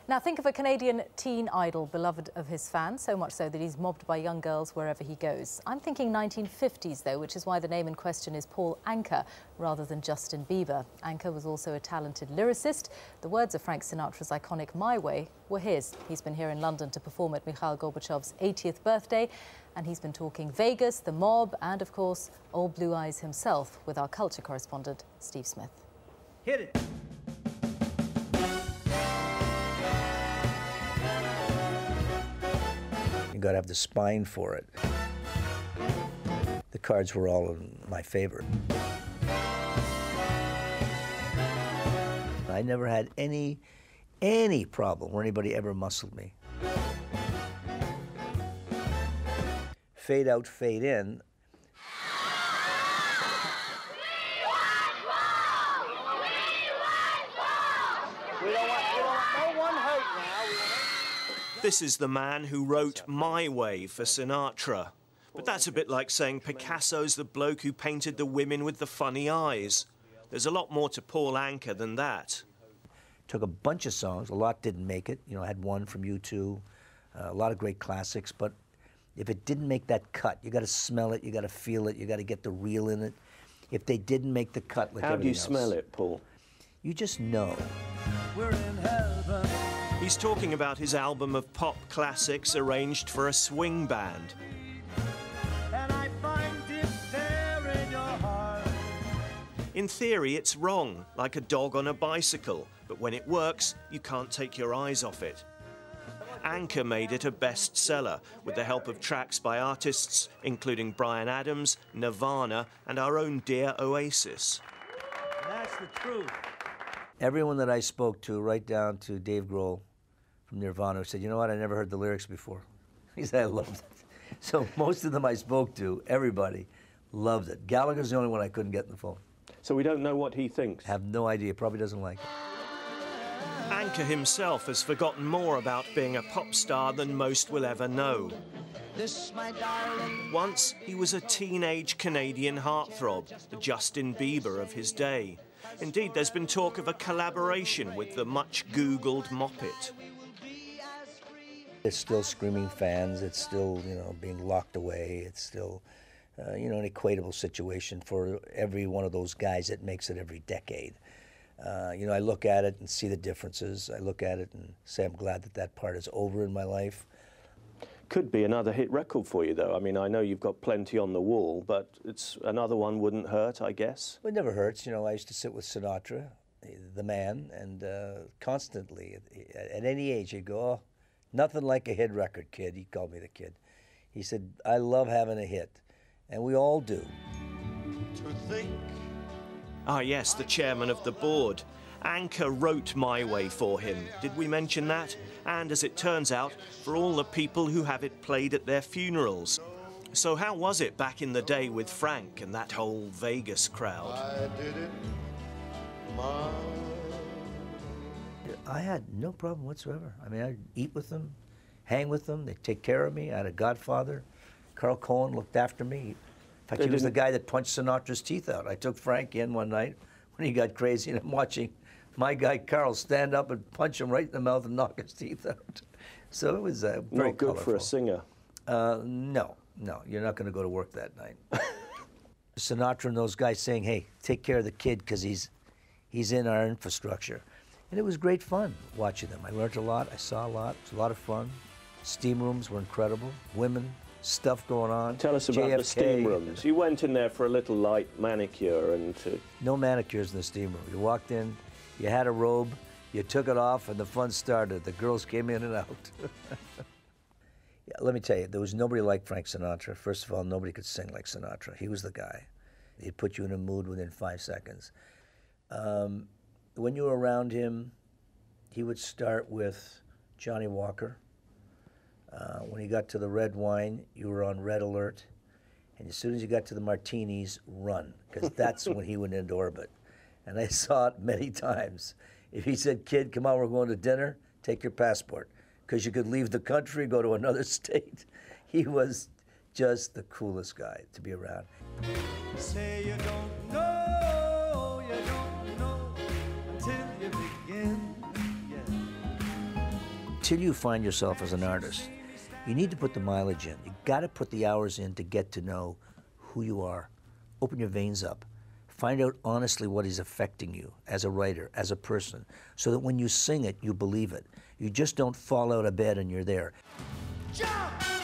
Now think of a Canadian teen idol beloved of his fans, so much so that he's mobbed by young girls wherever he goes. I'm thinking 1950s though, which is why the name in question is Paul Anka rather than Justin Bieber. Anka was also a talented lyricist. The words of Frank Sinatra's iconic My Way were his. He's been here in London to perform at Mikhail Gorbachev's 80th birthday, and he's been talking Vegas, the mob, and of course, Old Blue Eyes himself with our culture correspondent, Steve Smith. Hit it. You got to have the spine for it. The cards were all in my favor. I never had any problem where anybody ever muscled me. Fade out, fade in. We don't want no one hurt now. This is the man who wrote My Way for Sinatra. But that's a bit like saying Picasso's the bloke who painted the women with the funny eyes. There's a lot more to Paul Anka than that. Took a bunch of songs, a lot didn't make it. You know, I had one from U2, a lot of great classics, but if it didn't make that cut, you got to smell it, you got to feel it, you got to get the reel in it. If they didn't make the cut like everything else. How do you smell it, Paul? You just know. We're in heaven. He's talking about his album of pop classics arranged for a swing band. And I find it there in your heart. In theory, it's wrong, like a dog on a bicycle, but when it works, you can't take your eyes off it. Anka made it a bestseller with the help of tracks by artists including Bryan Adams, Nirvana, and our own dear Oasis. And that's the truth. Everyone that I spoke to, right down to Dave Grohl from Nirvana, said, you know what, I never heard the lyrics before. He said, I loved it. So most of them I spoke to, everybody loved it. Gallagher's the only one I couldn't get on the phone. So we don't know what he thinks? Have no idea, probably doesn't like it. Anka himself has forgotten more about being a pop star than most will ever know. This, my darling. Once, he was a teenage Canadian heartthrob, the Justin Bieber of his day. Indeed, there's been talk of a collaboration with the much-Googled Moppet. It's still screaming fans, it's still, you know, being locked away, it's still, you know, an equatable situation for every one of those guys that makes it every decade. You know, I look at it and see the differences. I look at it and say I'm glad that that part is over in my life. Could be another hit record for you, though. I mean, I know you've got plenty on the wall, but another one wouldn't hurt, I guess. It never hurts. You know, I used to sit with Sinatra, the man, and constantly, at any age, he'd go, oh, nothing like a hit record, kid. He called me the kid. He said, I love having a hit, and we all do. To think. Ah, yes, the chairman of the board. Anka wrote My Way for him. Did we mention that? And as it turns out, for all the people who have it played at their funerals. So how was it back in the day with Frank and that whole Vegas crowd? I did it, my... I had no problem whatsoever. I mean, I'd eat with them, hang with them. They'd take care of me. I had a godfather. Carl Cohen looked after me. In fact, he was the guy that punched Sinatra's teeth out. I took Frank in one night when he got crazy, and I'm watching my guy Carl stand up and punch him right in the mouth and knock his teeth out. So it was very Not good colorful. for a singer. No, you're not going to go to work that night. Sinatra and those guys saying, hey, take care of the kid because he's in our infrastructure. And it was great fun watching them. I learned a lot. I saw a lot. It was a lot of fun. Steam rooms were incredible. Women, stuff going on. Tell us about the steam rooms. You went in there for a little light manicure and... No manicures in the steam room. You walked in, you had a robe, you took it off, and the fun started. The girls came in and out. Yeah, let me tell you, there was nobody like Frank Sinatra. First of all, nobody could sing like Sinatra. He was the guy. He'd put you in a mood within 5 seconds. When you were around him, he would start with Johnny Walker. When he got to the red wine, you were on red alert. And as soon as you got to the martinis, run, because that's when he went into orbit. And I saw it many times. If he said, kid, come on, we're going to dinner, take your passport, because you could leave the country, go to another state. He was just the coolest guy to be around. Say you don't know until you begin. Yeah. until you find yourself as an artist, you need to put the mileage in. You got to put the hours in to get to know who you are. Open your veins up. Find out honestly what is affecting you as a writer, as a person, so that when you sing it, you believe it. You just don't fall out of bed and you're there. Jump!